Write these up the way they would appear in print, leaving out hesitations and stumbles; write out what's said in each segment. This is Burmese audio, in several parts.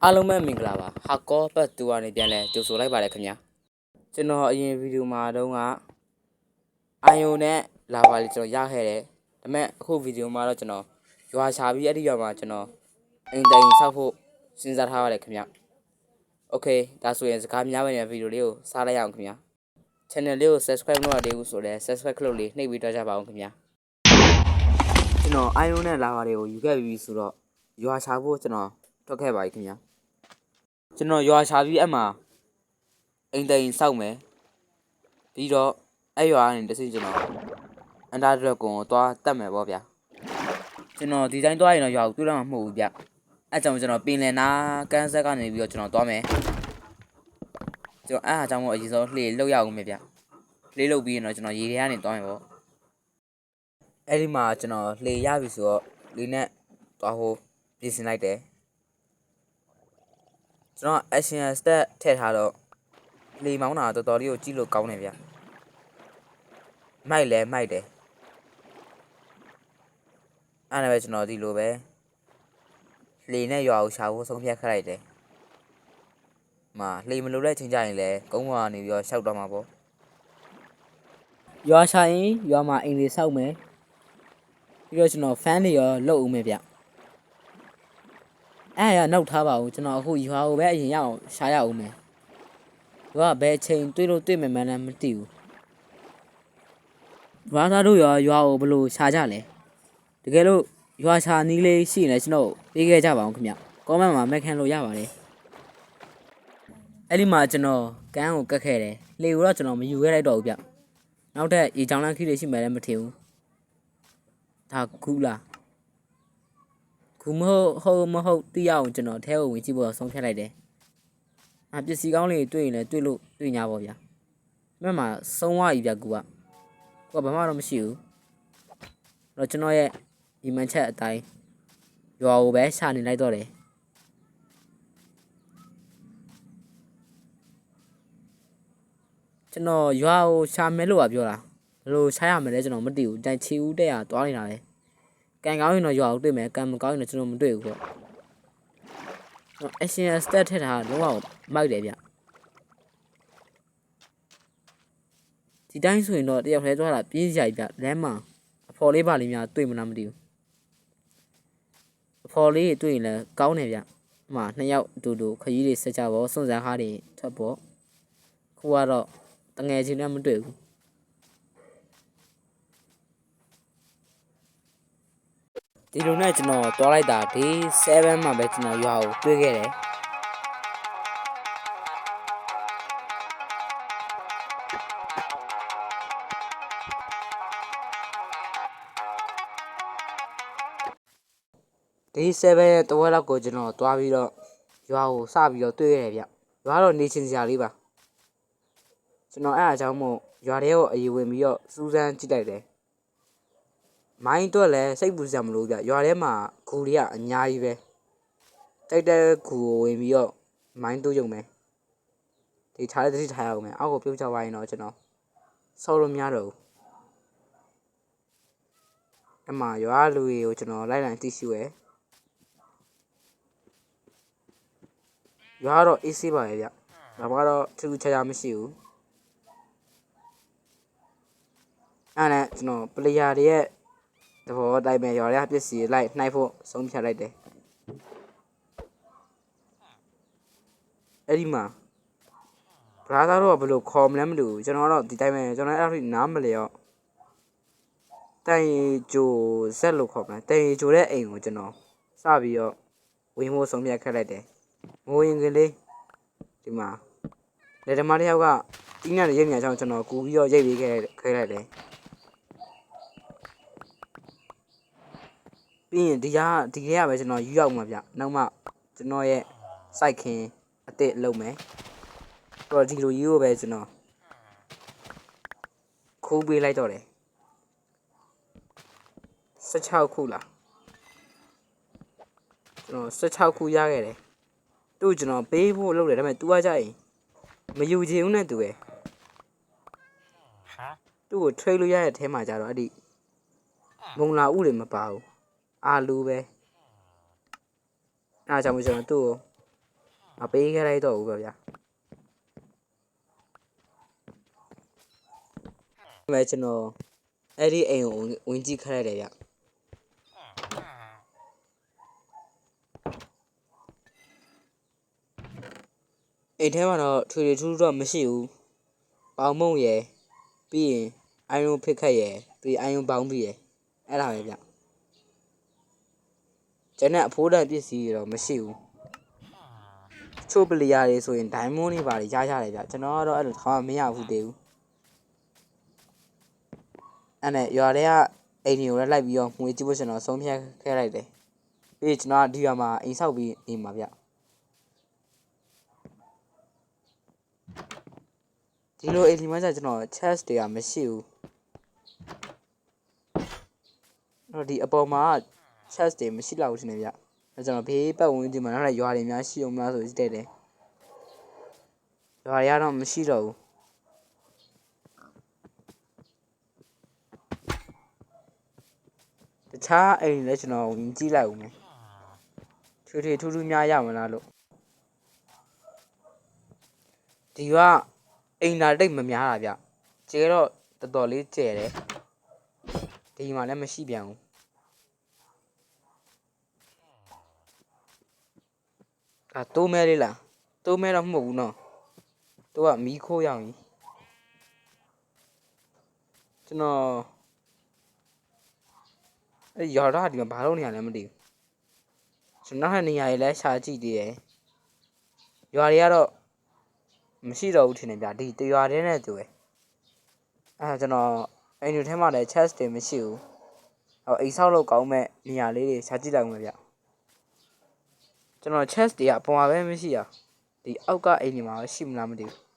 အားလုံးပဲမင်္ဂလာပါဟာကောပတ်တူကနေပြန်လဲကြိုဆိုလိုက်ပါတယ်ခင်ဗျာကျွန်တော်အရင်ဗီဒီယိုမှာတုန်းကအာယုံနဲ့လာပါလေးကျွန်တော်ရခဲ့တယ်ဒါပေမဲ့အခုဗီဒီယိုမှာတော့ကျွန်တော်ရွာချပြီးအဲ့ဒီရွာမှာကျွန်တော်အိမ်တိုင်ဆောက်ဖို့စဉ်းစားထားပါတယ်ခင်ဗျာโอเคဒါဆိုရင်စကားများပဲနဲ့ဗီဒီယိုလေးကိုစားလိုက်ရအောင်ခင်ဗျာ channel လေးကို subscribe လုပ်ရသေးဘူးဆိုလဲ subscribe ခလုတ်လေးနှိပ်ပြီးတော့ကြပါအောင်ခင်ဗျာကျွန်တော်အာယုံနဲ့လာပါလေးကိုယူခဲ့ပြီးဆိုတော့ရွာချဖို့ကျွန်တော်ထွက်ခဲ့ပါပြီခင်ဗျာကျွန်တော်ရွာချပြီးအဲ့မှာအိမ်တိုင်ဆောက်မယ်ပြီးတော့အဲ့ရွာကနေတဆင့်ကျွန်တော်အန်ဒါဒရက်ကွန်ကိုသွားတက်မယ်ပေါ့ဗျာကျွန်တော်ဒီတိုင်းသွားရင်တော့ရွာကိုတွေ့တော့မှာမဟုတ်ဘူးဗျအဲ့ကြောင့်ကျွန်တော်ပင်လယ်နာကန်းဆက်ကနေပြီးတော့ကျွန်တော်သွားမယ်ကျွန်တော်အဲ့အကြောင်းကိုအရင်ဆုံးလှေလှုပ်ရအောင်မယ်ဗျလှေလှုပ်ပြီးရင်တော့ကျွန်တော်ရေထဲကနေသွားမယ်ပေါ့အဲ့ဒီမှာကျွန်တော်လှေရပြီဆိုတော့လှေနဲ့သွားဖို့ပြင်ဆင်လိုက်တယ်ကျွန်တော် action step ထည့်ထားတော့လေမောင်းတာတော်တော်လေးကိုကြည့်လို့ကောင်းတယ်ဗျမိုက်လဲမိုက်တယ်အဲ့ဒါပဲကျွန်တော်ဒီလိုပဲလေနဲ့ရွာကိုရှာဖို့ဆုံးဖြတ်ခဲ့လိုက်တယ်မှာလေမလို့တဲ့ချိန်ကြရင်လဲကုန်းပေါ်ကနေပြီးတော့ရှောက်တော့မှာပေါ့ရွာရှာရင်ရွာမှာအိမ်လေးဆောက်မယ်ပြီးတော့ကျွန်တော်ဖန်တွေရောလှုပ်အောင်မယ်ဗျအဲ့ရနောက်ထားပါဦးကျွန်တော်အခုရွာကိုပဲအရင်ရအောင်ရှာရအောင်မယ်ရွာဘယ်ချိန်တွေးလို့တွေးမယ်မှန်းလည်းမသိဘူးဘာသာတို့ရွာကိုဘလို့ရှာကြလဲတကယ်လို့ရွာရှာနီးလေးရှိနေကျွန်တော်ပေးခဲ့ကြပါအောင်ခင်ဗျကောမန့်မှာမက်ခံလို့ရပါတယ်အဲ့ဒီမှာကျွန်တော်ကန်းကိုကတ်ခဲ့တယ်လှေကိုတော့ကျွန်တော်မယူခဲ့လိုက်တော့ဘူးဗျနောက်ထပ်ရေချောင်းလန်းခီးတွေရှိမှလည်းမထင်ဘူးဒါကူလားကူမဟုတ်တိရအောင်ကျွန်တော်ထဲကိုဝင်ကြည့်ဖို့ဆုံးဖြတ်လိုက်တယ်ပစ္စည်းကောင်းလေးတွေ့ရင်လည်းတွေ့လို့တွေ့ညာပေါ့ဗျာမြတ်မှာဆုံးသွားပြီဗျကူကဘာမှတော့မရှိဘူးတော့ကျွန်တော်ရဲ့ဒီမှန်ချက်အတိုင်းရွာကိုပဲရှာနေလိုက်တော့တယ်ကျွန်တော်ရွာကိုရှာမဲလို့ပြောတာဘယ်လိုရှာရမလဲကျွန်တော်မသိဘူးတိုင်ချီဦးတက်ရသွားနေတာလေကန်ကောင်းရင်တော့ရွာကိုတွေ့မယ်ကန်မကောင်းရင်တော့ကျွန်တော်မတွေ့ဘူးပေါ့action step ထည့်တာလုံးဝမိုက်တယ်ဗျဒီတိုင်းဆိုရင်တော့တယောက်ထဲသွားတာပြေးကြိုက်ဗျလမ်းမှာအဖော်လေးပါလေးများတွေ့မလားမသိဘူးအဖော်လေးတွေ့ရင်လည်းကောင်းတယ်ဗျဟိုနှစ်ယောက်အတူတူခရီးတွေဆက်ကြပေါ့စွန့်စားကားတွေထွက်ပေါ့ခုကတော့တငယ်ချင်းလည်းမတွေ့ဘူးဒီလိုနဲ့ကျွန်တော်တွားလိုက်တာဒီ7မှာပဲကျွန်တော်ရွာကိုတွေ့ခဲ့တယ်ဒီ7ရဲ့တဝက်လောက်ကိုကျွန်တော်တွားပြီးတော့ရွာကိုစပြီးတော့တွေ့ရတယ်ဗျရွာတော့နေချင်းစရာလေးပါကျွန်တော်အဲ့အကြောင်းမို့ရွာထဲကိုအရေးဝင်ပြီးတော့စူးစမ်းကြည့်လိုက်တယ်မိုင်းတော့လည်းစိတ်ပူစရာမလိုဗျရွာထဲမှာဂူတွေကအများကြီးပဲတိုက်တဲ့ဂူကိုဝင်ပြီးတော့မိုင်းတူးကြုံမယ်ဒီထားတဲ့တတိထားရအောင်မယ်အောက်ကိုပြုတ်ချသွားရင်တော့ကျွန်တော်ဆောက်လို့မရတော့ဘူးအမှရွာလူတွေကိုကျွန်တော်လိုက်လံသိရှိရယ်ရွာတော့အေးဆေးပါရဲ့ဗျဒါမှတော့ထူးခြားခြားမရှိဘူးအဲ့ဒါကျွန်တော်ပလေယာတွေရဲ့တဘောအတိုင်းပဲရွာရပစ္စည်းလိုက်နှိုက်ဖို့ဆုံးဖြတ်လိုက်တယ်အဲ့ဒီမှာဘရာသာတော့ဘယ်လိုခေါ်မလဲမသိဘူးကျွန်တော်တော့ဒီတိုင်းပဲကျွန်တော်အဲ့ဒါနားမလဲရောတိုင်ဂျိုဇက်လို့ခေါ်မလဲတိုင်ဂျိုတဲ့အိမ်ကိုကျွန်တော်စပြီးတော့ဝင်ဖို့ဆုံးဖြတ်ခဲ့လိုက်တယ်ငိုရင်ကလေးဒီမှာလက်ဓမ္မတစ်ယောက်ကတင်းနဲ့ရိပ်ညာချောင်းကျွန်တော်ကူပြီးတော့ရိပ်ပေးခဲ့လိုက်တယ်ပြီးရင်ဒီကပဲကျွန်တော်ယူရောက်မှာဗျနောက်မှကျွန်တော်ရဲ့စိုက်ခင်းအစ်စ်လုပ်မယ်တော့ဒီလိုယူကိုပဲကျွန်တော်ခိုးပေးလိုက်တော့တယ်16ခုလားကျွန်တော်16ခုရခဲ့တယ်သူ့ကျွန်တော်ပေးဖို့လုပ်တယ်ဒါပေမဲ့ तू ကကြရင်မယူချင်ဘူးနဲ့ तू ပဲသူ့ကိုထွေးလို့ရတဲ့အထဲမှာကြတော့အဲ့ဒီမုံလာဥတွေမပါဘူးအာလူပဲအားကြောင့်ကျွန်တော်သူ့ကို မပေးခဲ့လိုက်တော့ဘူးဗျာဒီမဲ့ကျွန်တော်အဲ့ဒီအိမ်ကိုဝင်ကြည့်ခလိုက်တယ်ဗျအိမ်ထဲမှာတော့ထွေထွေထူးထူးတော့မရှိဘူးပေါင်မုံရယ်ပြီးရင်အိုင်ယွန်ဖစ်ခတ်ရယ်ပြီးအိုင်ယွန်ပေါင်းပြီးရယ်အဲ့ဒါပဲဗျကျန်တဲ့အဖိုးတန်ပစ္စည်းတွေတော့မရှိဘူးချို့ပလီယာတွေဆိုရင်ဒိုင်မွန်းတွေပါရရတယ်ဗျကျွန်တော်ကတော့အဲ့လိုထောင်းမရဘူးတည်ဘူးအဲ့နဲ့ရွာတွေကအိမ်တွေကိုလည်းလိုက်ပြီးတော့ငွေကြည့်ဖို့ကျွန်တော်ဆုံးဖြတ်ခဲ့လိုက်တယ်ပြီးကျွန်တော်ဒီရွာမှာအိမ်ဆောက်ပြီးနေမှာဗျဒီလိုအိမ်ဒီမှာကျွန်တော် chest တွေကမရှိဘူးတော့ဒီအပေါ်မှာ chest တွေမရှိတော့ဘူးထင်တယ်ဗျအဲကျွန်တော်ဘေးပတ်ဝန်းကျင်မှာနောက်ထပ်ရွာတွေများရှိအောင်မလားဆိုကြည့်တယ်ရွာတွေကတော့မရှိတော့ဘူးတခြားအိမ်လည်းကျွန်တော်ဝင်ကြည့်လိုက်ဦးမယ်ထွေထွေထူးထူးများရမလားလို့ဒီကအိမ်သာတိတ်မများတာဗျကျဲတော့တော်တော်လေးကျဲတယ်ဒီမှာလည်းမရှိပြန်ဘူးဒါတိုးမဲလေးလားတိုးမဲတော့မဟုတ်ဘူးနော်တိုးကမီးခိုးရောက်ပြီကျွန်တော်အဲ့ရွာသားဒီမှာဘာလို့နေရလဲမသိဘူးကျွန်တော်နောက်ထပ်နေရာတွေလည်းရှာကြည့်သေးတယ်ရွာတွေကတော့မရှိတော့ဘူးထင်တယ်ဗျဒီတရွာတည်းနဲ့တူတယ်အဲ့ကျွန်တော်အိမ်တွေထဲမှာလည်း chest တွေမရှိဘူးဟောအိမ်ဆောက်လို့ကောင်းမဲ့နေရာလေးတွေရှာကြည့်လိုက်မယ်ဗျကျွန်တော် chest တွေကအပေါ်မှာပဲမရှိရဒီအောက်ကအိမ်တွေမှာရှိမလားမသိဘူး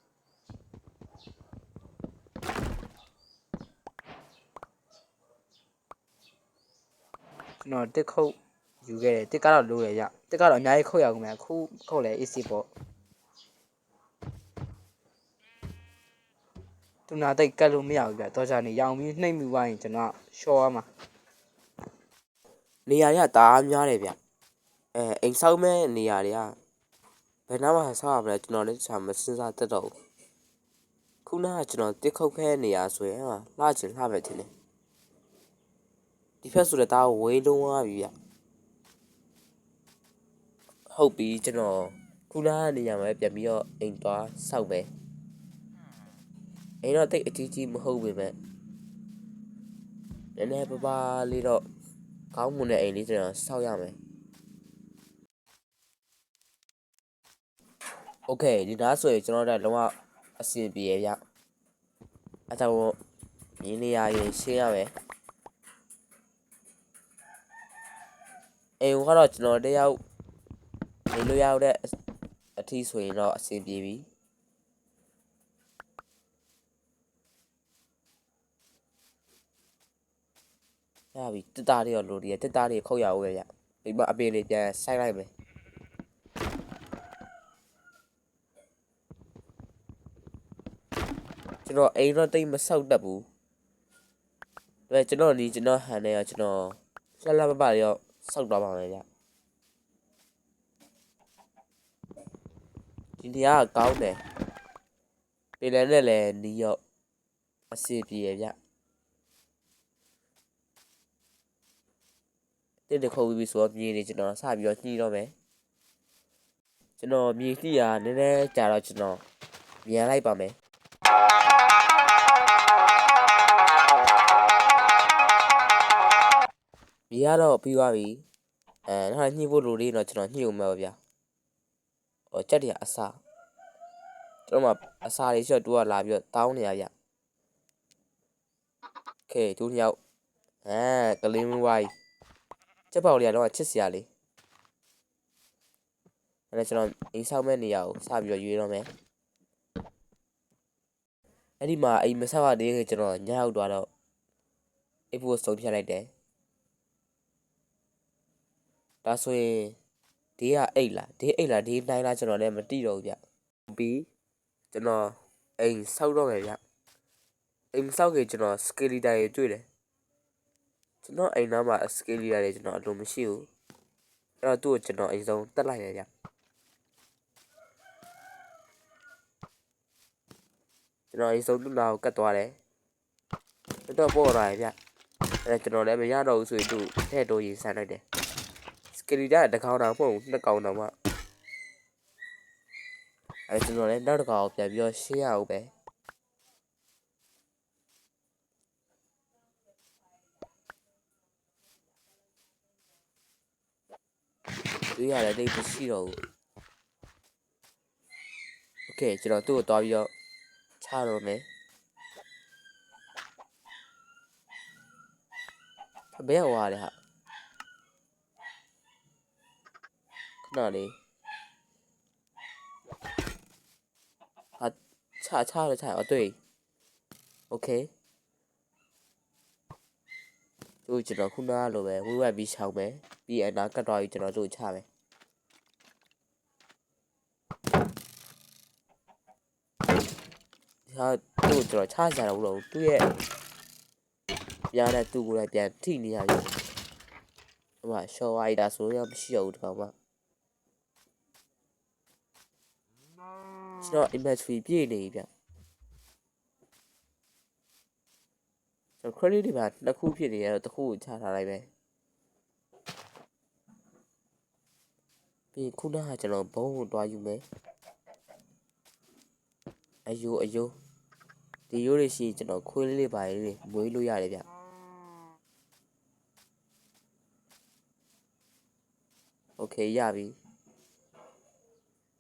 ကျွန်တော်တစ်ခုတ်ယူခဲ့တယ်တစ်ကတော့လိုရရတစ်ကတော့အများကြီးခုတ်ရအောင်မယ်ခုခုတ်လဲ easy ပေါ့သူနာတိတ်ကတ်လို့မရဘူးဗျတော့ကြနေရောင်ပြီးနှိမ့်မိသွားရင်ကျွန်တော်ရှော့ရမှာနေရာတွေကတအားများတယ်ဗျအိမ်ဆောက်မဲ့နေရာတွေကဘယ်နှမှာဆောက်ရမလဲကျွန်တော်လည်းမစဉ်းစားတတ်တော့ဘူးခုနကကျွန်တော်တစ်ခုတ်ခဲနေရာဆိုရင်ဟာလှချင်လှပဲထင်တယ်ဒီဖက်ဆိုတော့ဒါဝေးလုံးသွားပြီဗျဟုတ်ပြီကျွန်တော်ခုနကနေရာမှာပြန်ပြီးတော့အိမ်သွားဆောက်မယ်အိမ်တော့တိတ်အကြီးကြီးမဟုတ်ပေမဲ့နည်းနည်းပါးလေးတော့ကောင်းမွန်တဲ့အိမ်လေးကျွန်တော်ဆောက်ရမယ်โอเคဒီနားဆိုရင်ကျွန်တော်တို့လုံးဝအဆင်ပြေရဗျအဲကြောင့်ရင်းနေရရင်ရှင်းရမယ်အိမ်ကတော့ကျွန်တော်တယောက်နေလို့ရတဲ့အထီးဆိုရင်တော့အဆင်ပြေပြီရပြီတက်တာတွေရောလိုတည်းတက်တာတွေခုတ်ရအောင်ပဲဗျဒီမှာအပင်လေးပြန်ဆိုင်လိုက်မယ်ကျွန်တော်အိမ်တော့တိတ်မဆောက်တတ်ဘူးဒါပေမဲ့ကျွန်တော်ဒီကျွန်တော်ဟန်နေရကျွန်တော်လှလှပပရောဆောက်သွားပါမယ်ဗျဒီနေရာကကောင်းတယ်ပြည်လဲနဲ့လည်းနီးရောအဆင်ပြေရဗျတိတ်တခုတ်ပြီးဆိုတော့မြေနေကျွန်တော်စပြီးတော့ညှိတော့မယ်ကျွန်တော်မြေညှိရနည်းနည်းကြာတော့ကျွန်တော်မြန်လိုက်ပါမယ်မြေကတော့ပြီးသွားပြီနောက်ညှိဖို့လိုလေးတော့ကျွန်တော်ညှိဦးမယ်ဗျဟိုကြက်တရအစားကျွန်တော်မှအစာတွေရှော့တူကလာပြီးတော့တောင်းနေရဗျโอเคသူနှစ်ယောက်ကလင်းဝိုင်းချက်ပေါက်လေးကတော့ချစ်စရာလေးအဲ့ဒါကျွန်တော်အိမ်ဆောက်မဲ့နေရာကိုစပြီးတော့ရွေးတော့မယ်အဲ့ဒီမှာအိမ်မဆောက်ရသေးခင်ကျွန်တော်ညရောက်သွားတော့အိပ်ဖို့ဆုံးဖြတ်လိုက်တယ်ဒါဆိုရင်ဒီကအိတ်လားဒီနိုင်လားကျွန်တော်လည်းမသိတော့ဘူးဗျပြီးကျွန်တော်အိမ်ဆောက်တော့မယ်ဗျအိမ်ဆောက်ခင်ကျွန်တော်စကေလီတာတွေတွေ့တယ်ကျွန်တော်အိမ်နားမှာစကေလီတာတွေကျွန်တော်အလိုမရှိဘူးအဲ့တော့သူ့ကိုကျွန်တော်အိမ်ဆုံးတက်လိုက်ရဗျ ကျွန်တော်အိမ်ဆုံးလူနာကိုကတ်သွားတယ်တော့ပေါ်လာဗျကျွန်တော်လည်းမရတော့ဘူးဆိုရင်သူ့ထဲ့တိုးရေးဆန်းလိုက်တယ်စကလီတာတကောင်တော့မဟုတ်ဘူးနှစ်ကောင်တော့မှကျွန်တော်လည်းနောက်တစ်ကောင်ပြန်ပြီးတော့ရှင်းရအောင်ပဲသူရတယ်တိတ်မရှိတော့ဘူးโอเคကျွန်တော်သူ့ကိုတွားပြီးတော့ချတော့မယ်ဘယ်ဟွာလဲဟာခဏလေးဟာချ哦对 OK သူကျွန်တော်ခုနကလိုပဲဝိဝက်ပြီးရှောင်းမယ်ပြီးအနာကတ်တော်ကြီးကျွန်တော်တို့ချမယ်ဟာသူ့ကျွန်တော်ချကြတော့ဘူးလို့သူ့ရဲ့ပြားတဲ့သူ့ကိုလည်းပြန်ထိနေရပြီဟိုမှာရှော့ဝိုက်တာဆိုတော့မရှိတော့ဘူးဒီကောင်မှကျွန်တော် inventory ပြည့်နေပြီဗျကျွန်တော် credit တွေပါတစ်ခုဖြစ်နေရတော့တစ်ခုကိုချထားလိုက်ပဲပြီးခုနကကျွန်တော်ဘုံကိုတွားယူမယ်အယိုဒီရိုးတွေရှိကျွန်တော်ခွေးလေးပါလေးမွေးလို့ရတယ်ဗျโอเคရပြီ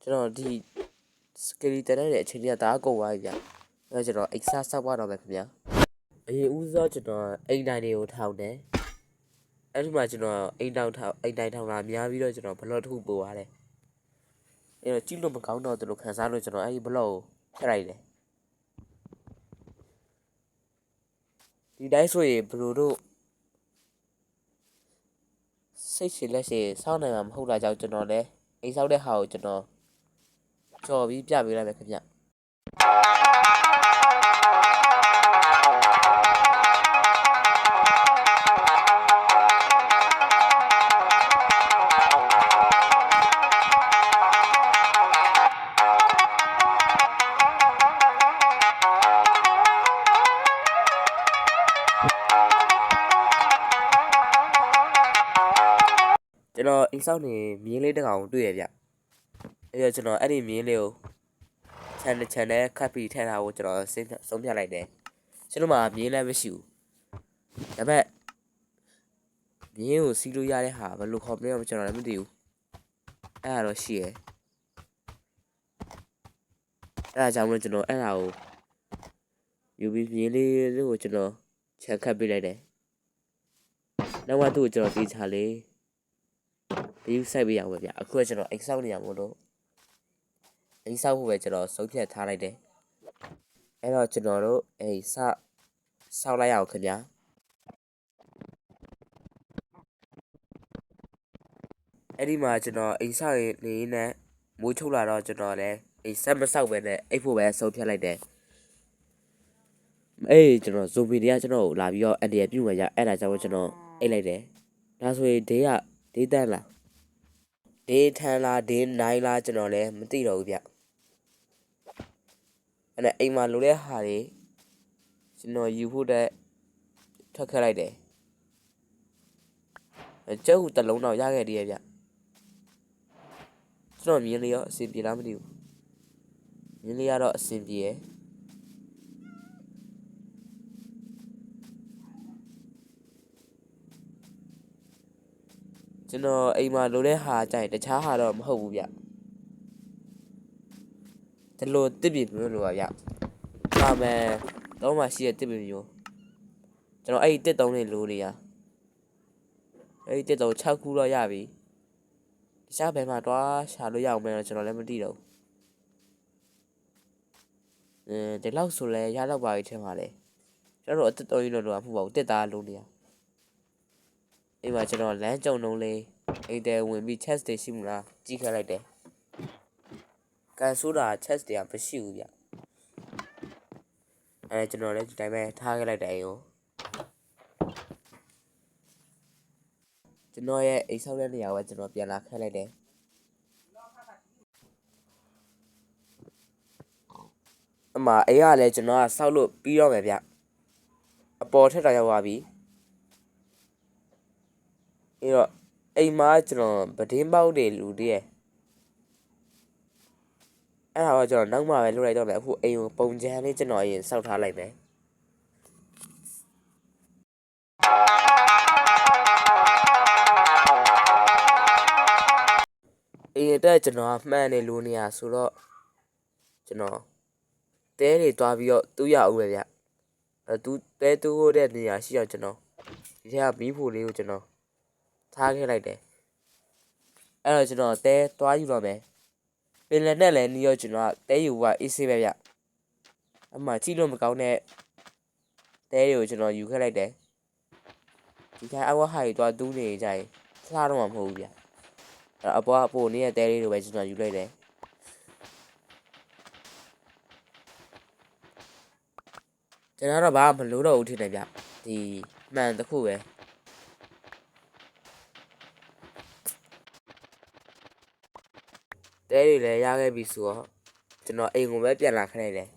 ကျွန်တော်ဒီစကလီတန်တဲ့အချိန်ကြီးကဒါကုန်သွားပြီဗျအဲကျွန်တော် extra ဆောက်ပါတော့မယ်ခင်ဗျာအရင်ဦးစားကျွန်တော်အိမ်တိုင်းတွေကိုထောင်တယ်အဲ့ဒီမှာကျွန်တော်အိမ်တိုင်းထောင်တာများပြီးတော့ကျွန်တော်ဘလော့တစ်ခုပို့ရတယ်အဲ့တော့ကြည့်လို့မကောင်းတော့သူတို့ခန်းစားလို့ကျွန်တော်အဲ့ဒီဘလော့ကိုဖျက်လိုက်တယ်ဒီတိုင်းဆိုရင်ဘလို့တို့စိတ်ရှင်လက်ရှင်စောင်းနိုင်မှာမဟုတ်တာကြောင့်ကျွန်တော်လည်းအိမ်ဆောက်တဲ့ဟာကိုကျွန်တော်ကြော်ပြီးပြပေးလိုက်မယ်ခင်ဗျကျွန်တော်အိမ်ဆောက်နေမြင်းလေးတစ်ကောင်တွေ့ရဗျအဲ့တော့ကျွန်တော်အဲ့ဒီမြင်းလေးကိုချန်နဲ့ခတ်ပြီးထည့်ထားဖို့ကျွန်တော်ဆုံးဖြတ်လိုက်တယ်ကျွန်တော်မှမြင်းလည်းမရှိဘူးဒါပေမဲ့မြင်းကိုစီးလို့ရတဲ့ဟာဘယ်လိုခေါ်မလဲကျွန်တော်လည်းမသိဘူးအဲ့ဒါတော့ရှိရယ်အဲ့ဒါကြောင့်မို့ကျွန်တော်အဲ့ဒါကိုယူပြီးမြင်းလေးကိုကျွန်တော်ချန်ခတ်ပေးလိုက်တယ်နောက်ကသူ့ကိုကျွန်တော်တေးချလေးဒီစိုက်ပေးရအောင်ပဲဗျအခုကကျွန်တော်အိမ်ဆောက်နေရမို့လို့အိမ်ဆောက်ဖို့ပဲကျွန်တော်ဆုံးဖြတ်ထားလိုက်တယ်အဲ့တော့ကျွန်တော်တို့အိမ်ဆောက်လိုက်အောင်ခင်ဗျာအဲ့ဒီမှာကျွန်တော်အိမ်ဆောက်နေနဲ့မိုးချုပ်လာတော့ကျွန်တော်လည်းအိမ်ဆက်မဆောက်ပဲနဲ့အိပ်ဖို့ပဲဆုံးဖြတ်လိုက်တယ်အေးကျွန်တော်ဇိုဘီတွေကကျွန်တော်ကိုလာပြီးတော့အန်ဒီရပြုတ်ဝင်ကြအဲ့ဒါကြောင့်ကျွန်တော်အိတ်လိုက်တယ်ဒါဆိုရင်ဒေးတန်းလားဒေးထန်လားဒေးနိုင်လားကျွန်တော်လည်းမသိတော့ဘူးဗျအဲ့ဒါအိမ်မှာလိုတဲ့ဟာတွေကျွန်တော်ယူဖို့တဲ့ထွက်ခဲ့လိုက်တယ်ကျုပ်တလုံးတော့ရခဲ့တည်းရဲ့ဗျကျွန်တော်မြင်လေးရောအဆင်ပြေလားမသိဘူးမြင်လေးရတော့အဆင်ပြေရဲ့ကျွန်တော်အိမ်မှာလိုတဲ့ဟာကြိုက်တခြားဟာတော့မဟုတ်ဘူးဗျဒီလိုတစ်ပြည့်မျိုးလိုပါဗျဒါမဲ့တော့မှရှိတဲ့တစ်ပြည့်မျိုးကျွန်တော်အဲ့ဒီတစ်တုံးလေးလိုနေရအဲ့ဒီတစ်တုံး6ခုတော့ရပြီတခြားဘယ်မှာတွားရှာလို့ရအောင်မလဲကျွန်တော်လည်းမသိတော့ဘူးဒီလောက်ဆိုလဲရတော့ပါပြီထင်ပါလေကျွန်တော်တို့အတစ်တုံးကြီးလို့တော့မဟုတ်ပါဘူးတစ်သားလိုနေရအိမ်မှာကျွန်တော်လမ်းကြုံလုံးလေးအိမ်တဲဝင်ပြီး chest တွေရှိမလားကြည့်ခဲ့လိုက်တယ်ကန်ဆိုးတာ chest တွေကမရှိဘူးဗျကျွန်တော်လည်းဒီတိုင်းပဲထားခဲ့လိုက်တယ်အိမ်ကိုကျွန်တော်ရဲ့အိမ်ဆောက်တဲ့နေရာကိုကျွန်တော်ပြန်လာခဲ့လိုက်တယ်အ မှာအိမ်ကလည်းကျွန်တော်ကဆောက်လို့ပြီးတော့မယ်ဗျအပေါ်ထက်တော့ရောက်သွားပြီအဲ့တော့အိမ်မှာကျွန်တော်ပဒင်းပေါက်တွေလူတည်းရဲ့အဲ့ဒါကကျွန်တော်နောက်မှပဲလုပ်လိုက်တော့မယ်အခုအိမ်ကိုပုံချမ်းလေးကျွန်တော်အရင်စောက်ထားလိုက်မယ်အိမ်တက်ကျွန်တော်မှန်နေလို့နေရဆိုတော့ကျွန်တော်တဲတွေတွားပြီးတော့တူးရအောင်ပဲဗျသူတဲတူးတဲ့နေရာရှိအောင်ကျွန်တော်ဒီထက်ကမီးဖိုလေးကိုကျွန်တော်ထားခဲ့လိုက်တယ်အဲ့တော့ကျွန်တော်တဲတွားယူတော့မယ်ပင်လယ်နဲ့လည်းနီးရောကျွန်တော်ကတဲယူကအေးဆေးပဲဗျအမှကြည့်လို့မကောင်းတဲ့တဲတွေကိုကျွန်တော်ယူခဲ့လိုက်တယ်ဒီတိုင်းအဝဟိုင်တွားတူးနေကြရင်လှတော့မှမဟုတ်ဘူးဗျအဲ့အပေါ်အပိုနေတဲ့တဲလေးတွေပဲကျွန်တော်ယူလိုက်တယ်ကျွန်တော်တော့ဘာမှမလို့တော့ဘူးထင်တယ်ဗျဒီမှန်တစ်ခုပဲတဲတွေလည်းရခဲ့ပြီဆိုတော့ကျွန်တော်အိမ်ကိုပဲပြန်လာခဲ့တယ်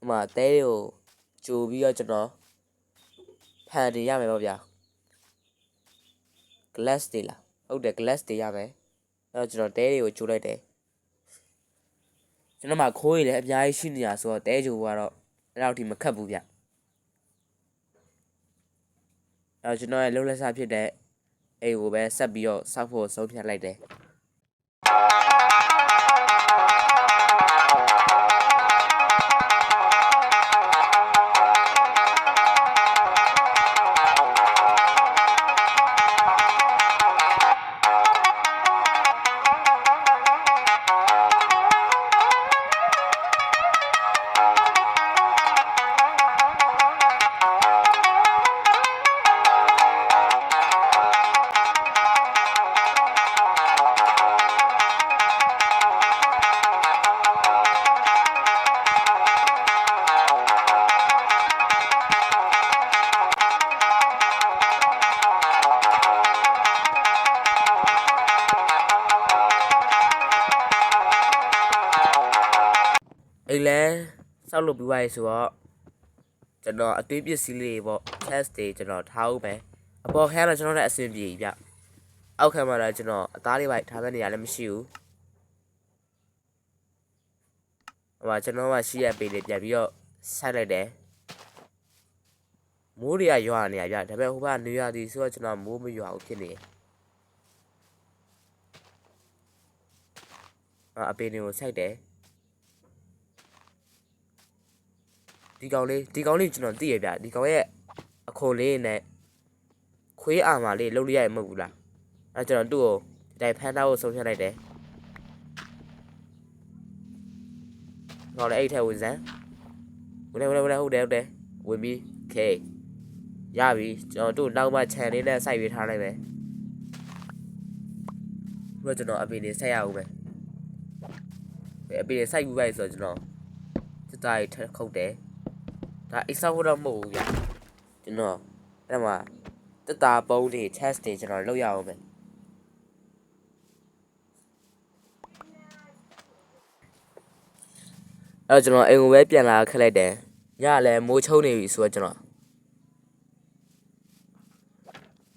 ဥမာတဲတွေကိုကြိုပြီးတော့ကျွန်တော်ဖန်တင်ရမယ်ပေါ့ဗျာ glass တွေလားဟုတ်တယ် glass တွေရမယ်အဲ့တော့ကျွန်တော်တဲတွေကိုကြိုလိုက်တယ်ကျွန်တော်မှခိုးရည်လည်းအများကြီးရှိနေတာဆိုတော့တဲကြိုကတော့အဲ့လောက်ထိမခက်ဘူးဗျအဲ့တော့ကျွန်တော်ရဲ့လုံးလက်စားဖြစ်တဲ့အိမ်ကိုပဲဆက်ပြီးတော့စောက်ဖို့ဆုံးဖြတ်လိုက်တယ်အိမ်လဲစောက်လုပ်ပြီးသွားပြီဆိုတော့ကျွန်တော်အသွေးပစ္စည်းလေးပေါ့ test တွေကျွန်တော်ထားဦးမယ်အပေါ်ခဲတော့ကျွန်တော်လည်းအဆင်ပြေပြီဗျအောက်ခံမှာတော့ကျွန်တော်အသားလေးပဲထားတဲ့နေရာလည်းမရှိဘူးဟိုမှာကျွန်တော်ကရှိရပေလေးပြန်ပြီးတော့ဆက်လိုက်တယ်မိုးတွေကရွာနေရဗျဒါပေမဲ့ဟိုကနေရသည်ဆိုတော့ကျွန်တော်မိုးမရွာဘူးဖြစ်နေအပေတွေကိုစိုက်တယ်ဒီကောင်လေးကျွန်တော်သိရဗျဒီကောင်ရဲ့အခွန်လေးနဲ့ခွေးအာမာလေးလှုပ်လိုက်ရမဟုတ်ဘူးလားအဲကျွန်တော်သူ့ကိုဒီတိုင်းဖမ်းထားဖို့ဆုံးဖြတ်လိုက်တယ်ဟောလေအဲ့ထက်ဝင်စမ်းဝင်ဟုတ်တယ်ဝင်ပြီး okay ရပြီကျွန်တော်တို့နောက်မှခြံလေးနဲ့စိုက်ပေးထားလိုက်မယ်ပြီးတော့ကျွန်တော်အပင်လေးစိုက်ရအောင်ပဲအပင်လေးစိုက်ပြီးပါဆိုတော့ကျွန်တော်စစ်သားကြီးထက်ခုတ်တယ်ဒါအိဆောက်တော့မဟုတ်ဘူးဗျကျွန်တော်အဲ့မှာတက်တာပုံးတွေ test တွေကျွန်တော်လုပ်ရအောင်ပဲအဲ့တော့ကျွန်တော်အိမ်ကိုပဲပြန်လာခက်လိုက်တယ်ညလည်းမိုးချုံနေပြီဆိုတော့ကျွန်တော်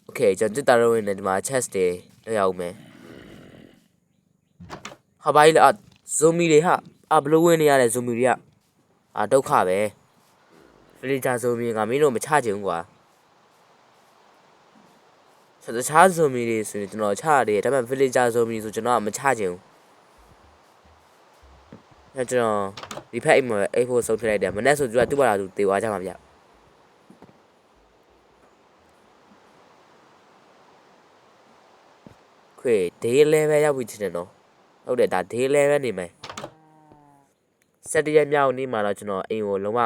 okay ကျွန်တော်တက်တာတော့ဝင်နေဒီမှာ test တွေလုပ်ရအောင်မယ်ဟာဘာကြီးလဲဇိုမီတွေဟာဘလို့ဝင်နေရလဲဇိုမီတွေကဒုက္ခပဲဗလီဂျာဇိုမီကမင်းတို့မချချင်ဘူးကွာတခြားဇိုမီတွေဆိုရင်ကျွန်တော်ချရတယ်ဒါပေမဲ့ဗလီဂျာဇိုမီဆိုကျွန်တော်ကမချချင်ဘူးအဲ့ကျွန်တော်ဒီဖက်အိမ်မှာအိတ်ဖို့ဆုံးဖြတ်လိုက်တယ်မနေ့ဆိုသူကတူပါလာသူတေသွားကြမှာဗျခွေ day level ရောက်ပြီထင်တယ်နော်ဟုတ်တယ်ဒါ day level နေမယ်17ရက်မြောက်နေ့မှာတော့ကျွန်တော်အိမ်ကိုလုံးဝ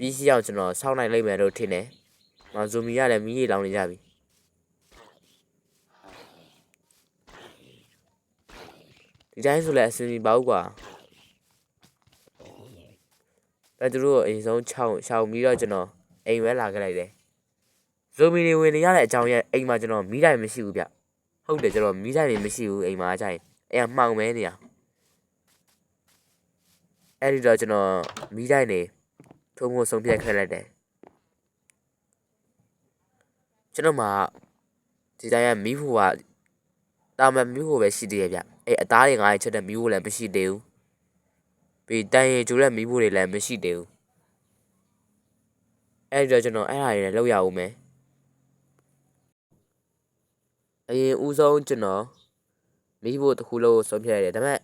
ပြီးစီအောင်ကျွန်တော်စောင့်နိုင်လိမ့်မယ်လို့ထင်တယ်။ဇူမီကလည်းမီးကြီးလောင်နေကြပြီ။ဒီတိုင်းဆိုလည်းအဆင်ပြေပါဘူးကွာ။သူတို့အိမ်ဆုံးရှောင်ပြီးတော့ကျွန်တော်အိမ်ပဲလာခဲ့လိုက်တယ်။ဇူမီတွေဝင်နေရတဲ့အကြောင်းရဲ့အိမ်မှာကျွန်တော်မီးတိုင်မရှိဘူးဗျ။ဟုတ်တယ်ကျွန်တော်မီးတိုင်တွေမရှိဘူးအိမ်မှာကြိုင်။အိမ်ကမှောင်မဲနေရ။ အဲ့ဒီတော့ကျွန်တော်မီးတိုင်းနေထုံးဖို့ဆုံးဖြတ်ခဲ့လိုက်တယ်ကျွန်တော်မှာဒီတိုင်းကမီးဖို့ကတာမန်မီးဖို့ပဲရှိသေးရဲ့ဗျအဲ့အသားတွေငါးချက်တဲ့မီးဖို့လည်းမရှိသေးဘူးပြီးတိုင်ရင်ကျိုးတဲ့မီးဖို့တွေလည်းမရှိသေးဘူးအဲ့ဒီတော့ကျွန်တော်အဲ့ဟာတွေလည်းလောက်ရအောင်မယ်အရင်ဦးဆုံးကျွန်တော်မီးဖို့တစ်ခုလုံးကိုဆုံးဖြတ်ရတယ်ဒါပေမဲ့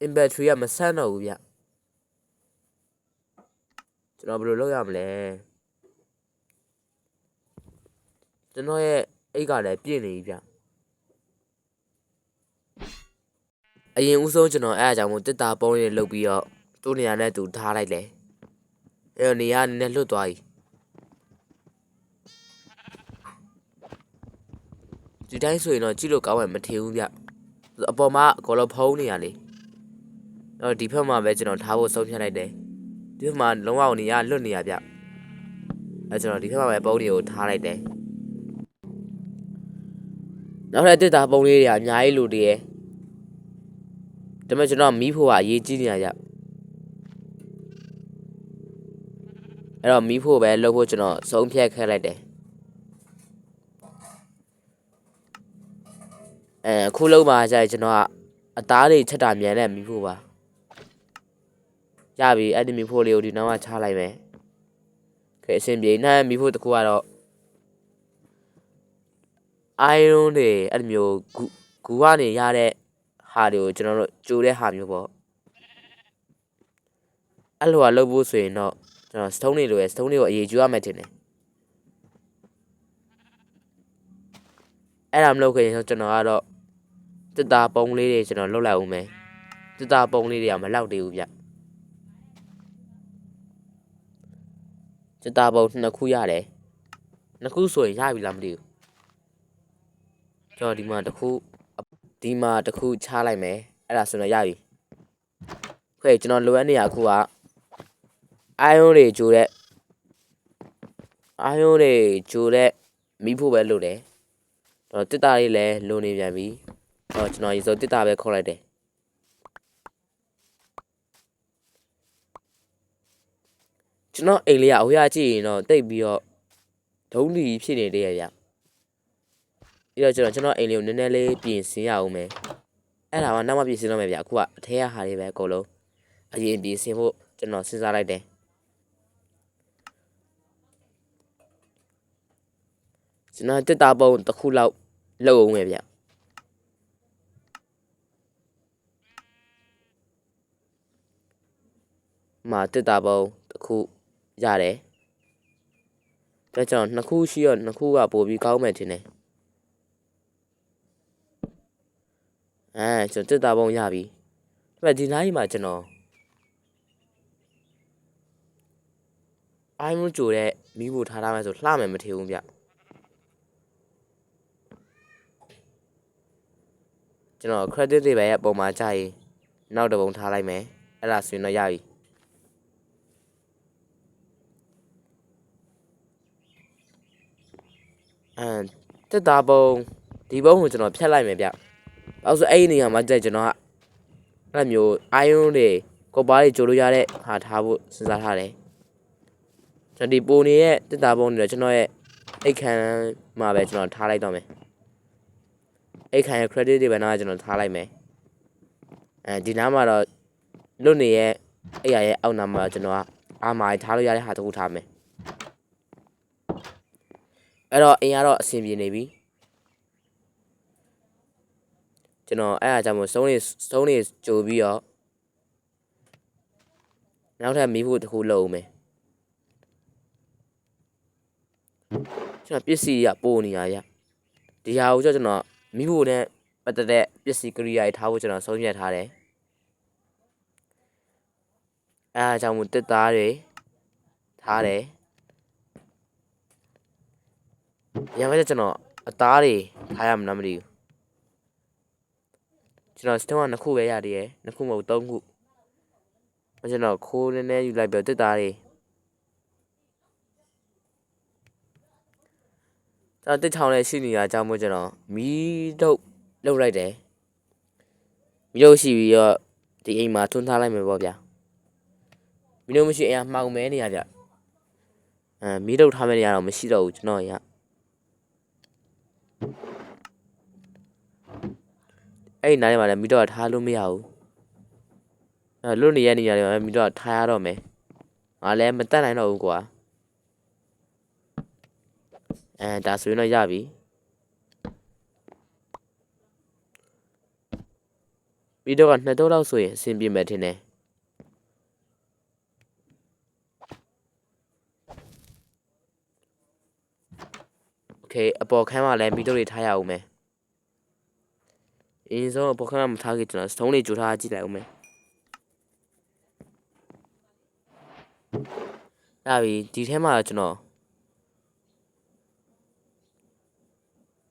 inventory ကမဆန်းတော့ဘူးဗျကျွန်တော်ဘယ်လိုလုပ်ရမလဲကျွန်တော်ရဲ့အိတ်ကလည်းပြည့်နေပြီဗျအရင်ဦးဆုံးကျွန်တော်အဲ့အကြောင်းကိုတစ်တာပုံးလေးလုပ်ပြီးတော့သူ့နေရာနဲ့သူထားလိုက်တယ်အဲ့တော့နေရာနဲ့လွတ်သွားပြီဒီတိုင်းဆိုရင်တော့ကြည့်လို့ကောင်းမှမထင်ဘူးဗျအပေါ်မှာအကောလုံးဖုံးနေရလေတော့ဒီဘက်မှာပဲကျွန်တော်ထားဖို့ဆုံးဖြတ်လိုက်တယ်ဒီဘက်မှာလုံးဝနေရလွတ်နေရဗျအဲ့ကျွန်တော်ဒီဘက်မှာပဲပုံးတွေကိုထားလိုက်တယ်နောက်ထပ်တစ်တာပုံးလေးတွေအများကြီးလိုတည်းရဲ့ဒါပေမဲ့ကျွန်တော်မီးဖို့ကအရေးကြီးနေရကြအဲ့တော့မီးဖို့ပဲလုပ်ဖို့ကျွန်တော်ဆုံးဖြတ်ခဲ့လိုက်တယ်အခုလုံးမှာကြာကျွန်တော်ကအသားတွေချက်တာမြန်တဲ့မီးဖို့ပါရပြီအဲ့ဒီမီးဖို့လေးကိုဒီနောက်မှာချလိုက်မယ်ခဲအဆင်ပြေနဲ့မီးဖို့တစ်ခုကတော့ iron တွေအဲ့လိုမျိုးဂူကနေရတဲ့ဟာတွေကိုကျွန်တော်တို့ကြိုးတဲ့ဟာမျိုးပေါ့အဲ့လိုကလုပ်ဖို့ဆိုရင်တော့ကျွန်တော် stone တွေလိုရယ် stone တွေကိုအရေးကြိုးရမယ်ထင်တယ်အဲ့ဒါမလုပ်ခင်ကျွန်တော်ကတော့တစ်တာပုံးလေးတွေကျွန်တော်လှုပ်လိုက်ဦးမယ်တစ်တာပုံးလေးတွေကမလောက်သေးဘူးဗျတစ်တာပုံးနှစ်ခုရတယ်နှစ်ခုဆိုရင်ရပြီလားမသိဘူးကျွန်တော်ဒီမှာတစ်ခုချလိုက်မယ်အဲ့ဒါဆိုတော့ရပြီခွဲကျွန်တော်လိုအပ်နေရအခုက iron တွေကြိုးတဲ့မီးဖို့ပဲလိုတယ်တော့တစ်တာလေးလည်းလိုနေပြန်ပြီတော့ကျွန်တော်ရေစုပ်တစ်တာပဲခေါ်လိုက်တယ်ကျွန်တော်အိမ်လေးကအဝေးကြည့်ရင်တော့တိတ်ပြီးတော့ဒုံးလီဖြစ်နေသေးရဲ့ဗျပြီးတော့ကျွန်တော်အိမ်လေးကိုနည်းနည်းလေးပြင်ဆင်ရအောင်မယ်အဲ့ဒါမှနောက်မှပြင်ဆင်တော့မယ်ဗျအခုကအထဲကဟာတွေပဲအကုန်လုံးအရင်ပြင်ဆင်ဖို့ကျွန်တော်စဉ်းစားလိုက်တယ်ကျွန်တော်တစ်တာပုံးတစ်ခုလောက်လုပ်အောင်မယ်ဗျမှာတစ်တာပုံးတစ်ခုရတယ်ဒါကြောင့်နှစ်ခုရှိတော့နှစ်ခုကပို့ပြီးကောင်းမယ်ထင်တယ်ကျွန်တော်တစ်တာပုံးရပြီဒါပေမဲ့ဒီနိုင်မှာကျွန်တော်အိုင်းမကြိုတဲ့မီးဖို့ထားမယ်ဆိုလှမယ်မထင်ဘူးဗျကျွန်တော် credit တွေပဲအပေါ်မှာကြာရင်နောက်တစ်ပုံထားလိုက်မယ်အဲ့ဒါဆိုရင်တော့ရပြီတစ်တာပုံးဒီပုံးကိုကျွန်တော်ဖြတ်လိုက်မယ်ဗျဘာလို့ဆိုအဲ့ဒီနေရာမှာကျွန်တော်ကအဲ့မျိုး iron တွေကော်ပါတွေကြိုလို့ရတဲ့ဟာထားဖို့စဉ်းစားထားတယ်ကျွန်တော်ဒီပိုနေရဲ့တစ်တာပုံးတွေကျွန်တော်ရဲ့အိတ်ခမ်းမှာပဲကျွန်တော်ထားလိုက်တော့မယ်အိတ်ခမ်းရဲ့ credit တွေပဲတော့ကျွန်တော်ထားလိုက်မယ်ဒီနားမှာတော့လွတ်နေရဲ့အိယာရဲ့အောက်နားမှာကျွန်တော်ကအာမာထားလို့ရတဲ့ဟာတစ်ခုထားမယ်အဲ့တော့အင်ကတော့အဆင်ပြေနေပြီကျွန်တော်အဲ့အကြောင်းမို့စုံးနေကြိုပြီးတော့နောက်ထပ်မီးဖို့တစ်ခုလုပ်ဦးမယ်ကျွန်တော်ပစ္စည်းရပို့နေရရဒီဟာကိုကျွန်တော်မီးဖို့နဲ့ပတ်သက်တဲ့ပစ္စည်းကိရိယာတွေထားဖို့ကျွန်တော်ဆုံးဖြတ်ထားတယ်အဲ့အကြောင်းမို့တစ်သားတွေထားတယ်ရမ်းပဲကျွန်တော်အသားတွေထားရမလားမသိဘူးကျွန်တော်စတုံးကနှစ်ခုပဲရတယ်နှစ်ခုမဟုတ်သုံးခုကျွန်တော်ခိုးနည်းနည်းယူလိုက်ပြီးတစ်သားတွေကျွန်တော်တစ်ချောင်းနဲ့ရှိနေရအကြောင်းမို့ကျွန်တော်မီးထုတ်လုပ်လိုက်တယ်မီးထုတ်ရှိပြီးတော့ ဒီအိမ်မှာထွန်းထားလိုက်မယ်ပေါ့ဗျာမင်းတို့မရှိအိမ်ကမှောင်မဲနေရဗျမီးတုပ်ထားမယ့်နေရာတော့မရှိတော့ဘူးကျွန်တော်ရအဲ့ဒီနားထဲမှာလည်းမီးတုပ်ထားလို့မရဘူးလွတ်နေရနေရတယ်မီးတုပ်ထားရတော့မယ်ငါလည်းမတက်နိုင်တော့ဘူးကွာဒါဆိုရင်တော့ရပြီမီးတုပ်က2 တုပ်လောက်ဆိုရင်အဆင်ပြေမယ်ထင်တယ်โอเคအပေါ်ခန်းမှာလည်းမီးတုပ်တွေထားရအောင်မယ်အင်းဆုံးအပေါ်ခန်းမှာမထားခင်ကျွန်တော်စထုံးလေးကြိုထားကြည့်လိုက်အောင်မယ်ရပြီဒီထဲမှာကျွန်တော်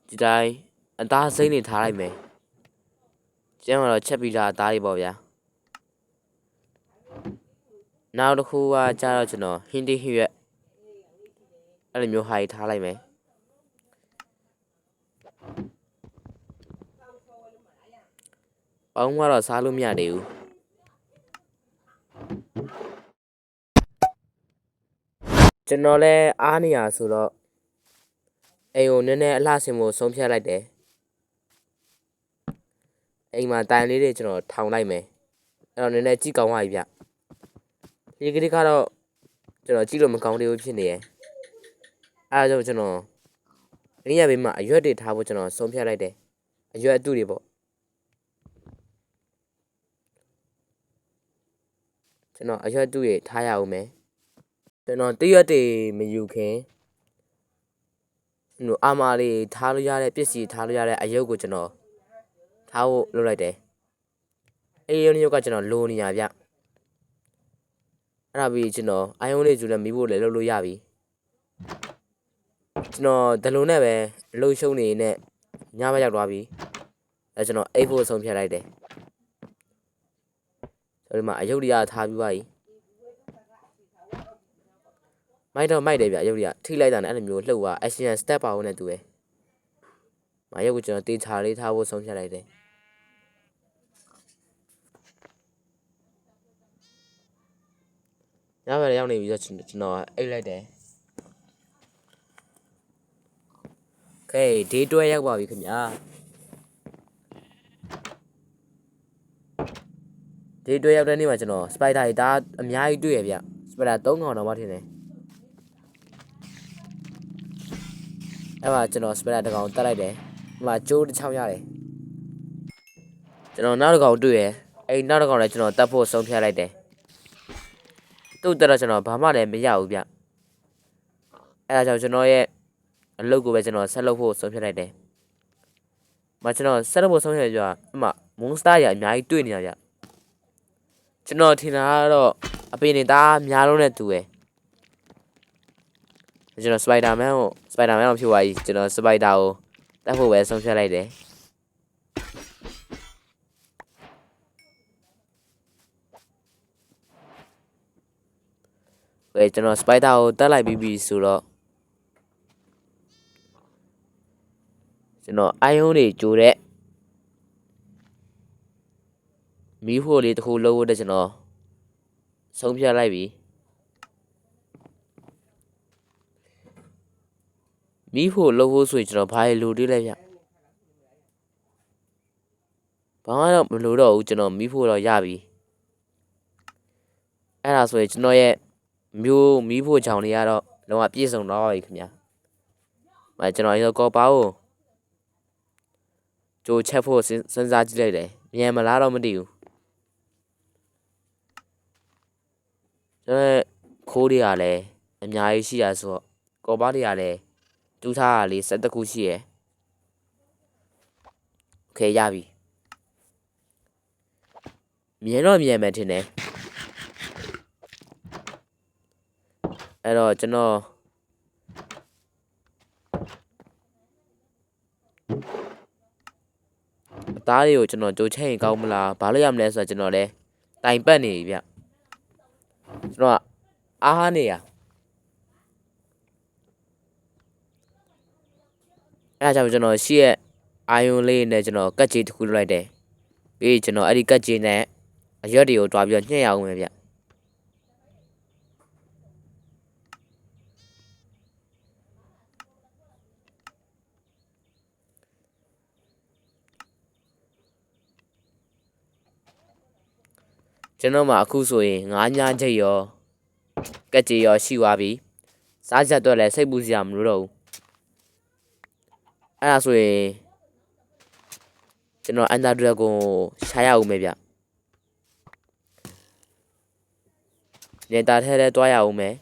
ဒီတိုင်းအသားစိမ့်နေထားလိုက်မယ်ကျန်တော့ချက်ပြီးသားအသားတွေပေါ့ဗျာနောက်တစ်ခုကကြာတော့ကျွန်တော်ဟင်းတီဟင်းရွက်အဲ့လိုမျိုးဟာကြီးထားလိုက်မယ်ပေါင်းကတော့စားလို့မရသေးဘူးကျွန်တော်လည်းအားနေရဆိုတော့အိမ်ကိုနည်းနည်းအလှဆင်ဖို့ဆုံးဖြတ်လိုက်တယ်အိမ်မှာတိုင်လေးတွေကျွန်တော်ထောင်လိုက်မယ်အဲ့တော့နည်းနည်းကြည့်ကောင်းသွားပြီဗျဒီကလေးကတော့ကျွန်တော်ကြည့်လို့မကောင်းသေးဘူးဖြစ်နေရဲ့အဲ့ဒါကြောင့်ကျွန်တော်အင်းရဘေးမှာအရွက်တွေထားဖို့ကျွန်တော်ဆုံးဖြတ်လိုက်တယ်အရွက်အတုတွေပေါ့ကျွန်တော်အရွက်အတုတွေထားရအောင်မယ်ကျွန်တော်တရွက်တွေမယူခင်အာမာလေးထားလို့ရတဲ့ပစ္စည်းထားလို့ရတဲ့အယုတ်ကိုကျွန်တော်ထားဖို့လုပ်လိုက်တယ်အေးရုံရုပ်ကကျွန်တော်လိုနေရဗျအဲ့ဒါပြီးကျွန်တော်အိုင်ယုံလေးယူလည်းမိဖို့လည်းလုပ်လို့ရပြီကျွန်တော်ဒလုံးနဲ့ပဲအလုပ်ရှုံးနေနဲ့ညဘက်ရောက်သွားပြီအဲကျွန်တော်အိတ်ဖို့ဆုံးဖြတ်လိုက်တယ်ဆိုဒီမှာအယုတ်တွေကထားပြီးပါပြီမိုက်တော့မိုက်တယ်ဗျအယုတ်တွေကထိလိုက်တာနဲ့အဲ့လိုမျိုးလှုပ်သွား action step ပါဝင်နေတူပဲမရုပ်ကိုကျွန်တော်တေချာလေးထားဖို့ဆုံးဖြတ်လိုက်တယ်ညဘက်ရောက်နေပြီဆိုကျွန်တော်အိတ်လိုက်တယ်โอเคဒေးတွဲရောက်ပါပြီခင်ဗျာဒေးတွဲရောက်တဲ့နေ့မှာကျွန်တော်စပိုက်ဒါတွေဒါအများကြီးတွေ့ရဗျစပိုက်ဒါ3 កောင်တော့မှထင်တယ်အဲ့မှာကျွန်တော်စပိုက်ဒါ1 កောင်တက်လိုက်တယ်ဒီမှာကျိုးတစ်ချောင်းရတယ်ကျွန်တော်နောက်တစ်កောင်တွေ့ရအဲ့နောက်တစ်កောင်လည်းကျွန်တော်တက်ဖို့ဆုံးဖြတ်လိုက်တယ်သူ့တက်တော့ကျွန်တော်ဘာမှလည်းမရဘူးဗျအဲ့ဒါကြောင့်ကျွန်တော်ရဲ့အလုပ်ကိုပဲကျွန်တော်ဆက်လုပ်ဖို့ဆုံးဖြတ်လိုက်တယ်မကျွန်တော်ဆက်လုပ်ဖို့ဆုံးဖြတ်ကြအမှမွန်စတာရအများကြီးတွေ့နေရဗျကျွန်တော်ထင်တာကတော့အပင်နေတာများလုံးနဲ့တူတယ်ကျွန်တော်စပိုက်ဒါမန်ကိုဖြစ်သွားပြီကျွန်တော်စပိုက်ဒါကိုတက်ဖို့ပဲဆုံးဖြတ်လိုက်တယ်ဝေးကျွန်တော်စပိုက်ဒါကိုတက်လိုက်ပြီးဆိုတော့ကျွန်တော်အိုင်ယုံတွေကြိုတဲ့မီးဖိုလေးတစ်ခုလုံးဖို့တဲ့ကျွန်တော်ဆုံးဖြတ်လိုက်ပြီမီးဖိုလုံးဖို့ဆိုရင်ကျွန်တော်ဘာလို့တွေးလိုက်ဗျဘာမှတော့မလိုတော့ဘူးကျွန်တော်မီးဖိုတော့ရပြီအဲ့ဒါဆိုရင်ကျွန်တော်ရဲ့မျိုးမီးဖိုချောင်တွေကတော့လုံးဝပြည့်စုံတော့ပါပြီခင်ဗျာကျွန်တော်ရောကောပါကိုကြိုချက်ဖို့စဉ်းစားကြည့်လိုက်တယ်မြန်မလားတော့မသိဘူးကျွန်တော်ခိုးတွေကလည်းအများကြီးရှိရဆိုတော့ကောပါတွေကလည်းတူးထားတာလေး7 ခုရှိရယ်โอเคရပြီမြန်တော့မြန်မယ်ထင်တယ်အဲ့တော့ကျွန်တော်အသားတွေကိုကျွန်တော်ကြိုချက်ရင်ကောင်းမလားဘာလို့ရမလဲဆိုတော့ကျွန်တော်လည်းတိုင်ပတ်နေပြီဗျကျွန်တော်အားဟားနေရအဲ့ဒါကြောင့်ကျွန်တော်ရှေ့ရဲ့အာယုံလေးနဲ့ကျွန်တော်ကတ်ကြီးတစ်ခုလုပ်လိုက်တယ်ပြီးကျွန်တော်အဲ့ဒီကတ်ကြီးနဲ့ အရွက်တွေကိုတွားပြီးတော့ညှက်ရအောင်ပဲဗျကျွန်တော်မှအခုဆိုရင်ငါးညားချိတ်ရောကက်ကြီးရောရှိသွားပြီစားချက်တော့လည်းစိတ်ပူစရာမလိုတော့ဘူးအဲ့ဒါဆိုရင်ကျွန်တော်အန်ဒါဒရက်ကိုရှားရအောင်ပဲဗျနေတာထဲထဲတွားရအောင်မယ်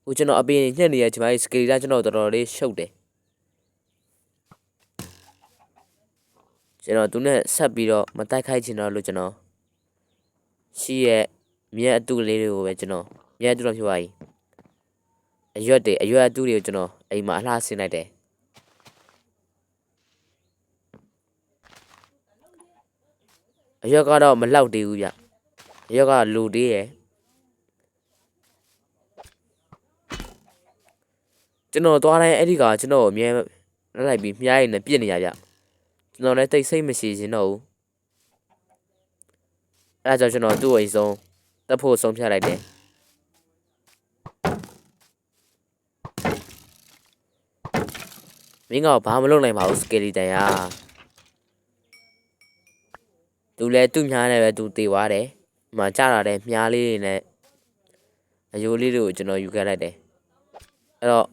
ဟိုကျွန်တော်အပင်ညှက်နေရဒီမှာစကေလီတာကျွန်တော်တော်တော်လေးရှုပ်တယ်ကျွန်တော်သူနဲ့ဆက်ပြီးတော့မတိုက်ခိုက်ချင်တော့လို့ကျွန်တော်ရှိရဲ့မြက်အတုလေးတွေကိုပဲကျွန်တော်မြက်အတုတော့ဖြစ်သွားပြီအရွက်အတုတွေကိုကျွန်တော်အိမ်မှာအလှဆင်းလိုက်တယ်အရွက်ကတော့မလောက်သေးဘူးဗျအရွက်ကလူသေးရယ်ကျွန်တော်သွားတိုင်းအဲ့ဒီကကျွန်တော်အမြဲလိုက်ပြီးမြားရည်နဲ့ပြစ်နေရဗျကျွန်တော်လည်းတိတ်ဆိတ်မရှိရှင်တော့ဘူးအဲ့ဒါကြောင့်ကျွန်တော်သူ့အိမ်ဆုံးတက်ဖို့ဆုံးဖြတ်လိုက်တယ်မင်းကဘာမလုပ်နိုင်ပါဘူးစကေလီတန်ရာသူလည်းသူ့မြားနဲ့ပဲသူတေသွားတယ်။မှကြာလာတဲ့မြားလေးတွေနဲ့အယိုးလေးတွေကိုကျွန်တော်ယူခဲ့လိုက်တယ်။အဲ့တော့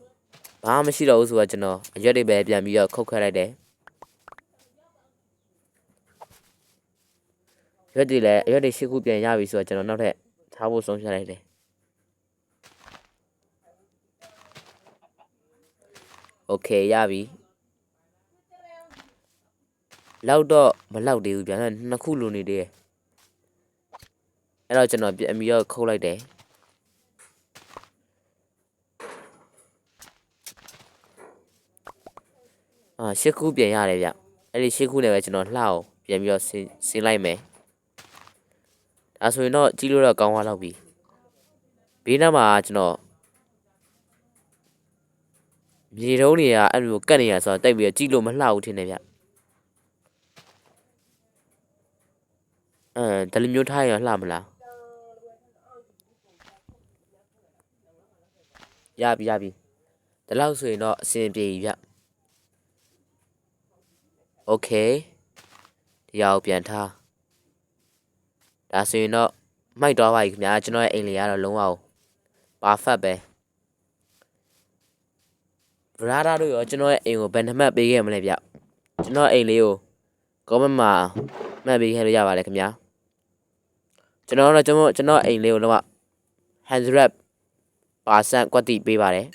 ဘာမှမရှိတော့ဘူးဆိုတော့ကျွန်တော်အရွက်တွေပဲပြန်ပြီးတော့ခုတ်ခတ်လိုက်တယ်။ရွက်တွေလည်းအရွက်တွေ၈ခုပြန်ရပြီဆိုတော့ကျွန်တော်နောက်ထပ်ထားဖို့ဆုံးဖြတ်လိုက်တယ်။ Okay ရပြီ။လောက်တော့မလောက်သေးဘူးဗျာနှစ်ခုလိုနေသေးတယ်အဲ့တော့ကျွန်တော်ပြန်ပြီးတော့ခုတ်လိုက်တယ်၈ခုပြန်ရတယ်ဗျအဲ့ဒီ၈ခုနဲ့ပဲကျွန်တော်လှအောင်ပြန်ပြီးတော့ဆင်းလိုက်မယ်ဒါဆိုရင်တော့ကြီးလို့တော့ကောင်းသွားတော့ပြီဘေးနားမှာကျွန်တော်မြေတုံးတွေကအဲ့လိုကတ်နေရဆိုတော့တိုက်ပြီးတော့ကြီးလို့မလှဘူးထင်တယ်ဗျဒါလိုမျိုးထားရင်လှမလားရပြီဒါလောက်ဆိုရင်တော့အဆင်ပြေပြီဗျโอเคဒီအောင်ပြန်ထားဒါဆိုရင်တော့မိုက်သွားပါပြီခင်ဗျာကျွန်တော်ရဲ့အိမ်လေးကတော့လုံးဝပါဖတ်ပဲဗရာဒါတို့ရောကျွန်တော်ရဲ့အိမ်ကိုဘယ်နှမှတ်ပေးခဲ့မလဲဗျကျွန်တော်အိမ်လေးကို comment မှာမှတ်ပေးခဲ့လို့ရပါတယ်ခင်ဗျာကျွန်တော်အိမ်လေးကိုတော့100% ကွက်တိပေးပါတယ်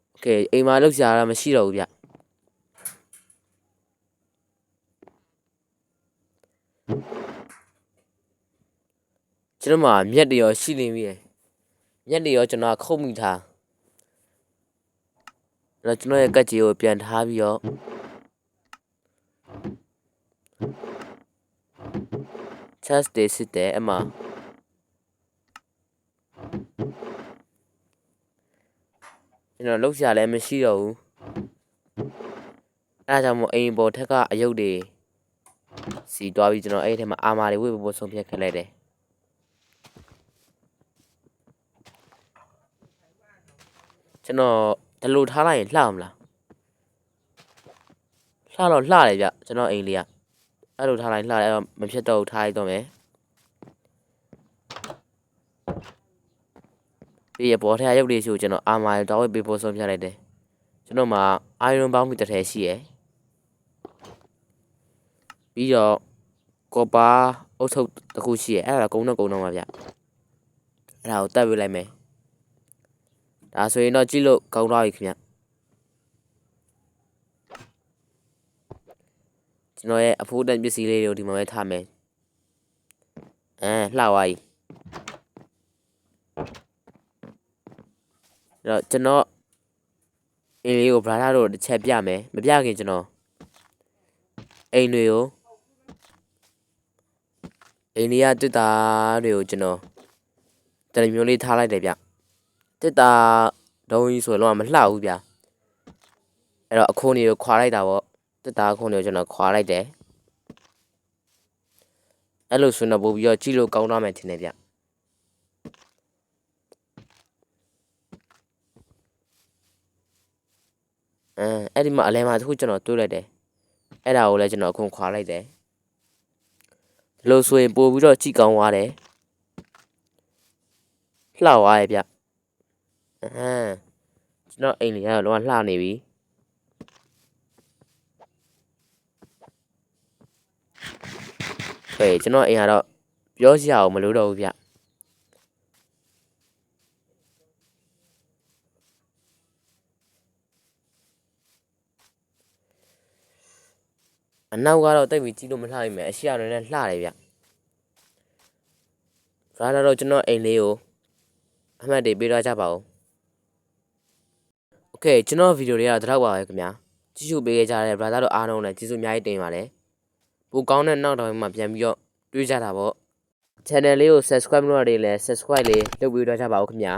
โอเคအိမ်မှာလောက်ရှာတာမရှိတော့ဘူးဗျကျွန်တော်မှာမြက်တွေရောရှိနေပြီမြက်တွေရောကျွန်တော်ခုတ်မိထားအဲ့တော့ကျွန်တော်ရဲ့ကက်ကြီးကိုပြန်ထားပြီးတော့ချက်စ်တွေစစ်တယ်အမကျွန်တော်လောက်ရှာလည်းမရှိတော့ဘူးအဲ့ဒါကြောင့်မို့အိမ်ပေါ်ထက်ကအယုတ်တွေစီတွားပြီးကျွန်တော်အဲ့ဒီထဲမှာအာမာတွေဝေ့ဖို့ဆုံးဖြတ်ခဲ့လိုက်တယ်ကျွန်တော်ဒီလိုထားလိုက်ရင်လှမလားလှတော့လှတယ်ဗျကျွန်တော်အိမ်လေးကအဲ့လိုထားလိုက်လှတယ်အဲ့တော့မဖြစ်တော့ထားလိုက်တော့မယ်ပြီးရပေါ်ထက်ရုပ်လေးရှိကိုကျွန်တော်အာမာတောင်းဝေ့ပေးဖို့ဆုံးဖြတ်လိုက်တယ်ကျွန်တော်မှာ iron ပေါင်းပြီးတစ်ထည်ရှိရယ်ပြီးတော့ကော်ပါအုတ်ထုပ်တစ်ခုရှိရယ်အဲ့ဒါကုန်းတော့ပါဗျအဲ့ဒါကိုတက်ပေးလိုက်မယ်ဒါဆိုရင်တော့ကြည့်လို့ကောင်းသွားပြီခင်ဗျကျွန်တော်ရဲ့အဖိုးတန်ပစ္စည်းလေးတွေကိုဒီမှာပဲထားမယ်လှသွားပြီအဲ့တော့ကျွန်တော်အိမ်လေးကိုဗလာတို့တစ်ချက်ပြမယ်မပြခင်ကျွန်တော်အိမ်တွေကိုအိန္ဒိယတစ်တာတွေကိုကျွန်တော်တရမျိုးလေးထားလိုက်တယ်ဗျတစ်တာဒုံးကြီးဆိုတော့မလှဘူးဗျ အဲ့တော့အခုနေကိုခွာလိုက်တာပေါ့တက်တာအခုနေကိုကျွန်တော်ခွာလိုက်တယ်အဲ့လိုဆိုတော့ပို့ပြီးတော့ကြည့်လို့ကောင်းသွားမယ်ထင်တယ်ဗျအဲ့ဒီမှာအလဲမှာတခုကျွန်တော်တွေးလိုက်တယ်အဲ့ဒါကိုလည်းကျွန်တော်အခုခွာလိုက်တယ်ဒီလိုဆိုရင်ပို့ပြီးတော့ကြည့်ကောင်းသွားတယ်လှသွားရဲ့ဗျကျွန်တော်အိမ်လေးကတော့လုံးဝလှနေပြီဟေးကျွန်တော်အိမ်ကတော့ပြောစရာအောင်မလိုတော့ဘူးဗျအနောက်ကတော့တိတ်ပြီးကြည့်လို့မလှနိုင်မယ်အရှိရတယ်လည်းလှတယ်ဗျဒါတော့ကျွန်တော်အိမ်လေးကိုအမှတ်တွေပေးထားကြပါဦးโอเคကျွန်တော်ဗီဒီယိုတွေကတော့ပါပဲခင်ဗျာကြည့်ရှုပေးခဲ့ကြတဲ့ brother တို့အားလုံးလည်းကျေးဇူးအများကြီးတင်ပါတယ်ပိုကောင်းတဲ့နောက်တော့မှပြန်ပြီးတော့တွေးကြတာပေါ့ channel လေးကို subscribe လုပ်ရတဲ့လည်း subscribe လေးလုပ်ပြီးတော့ကြပါဦးခင်ဗျာ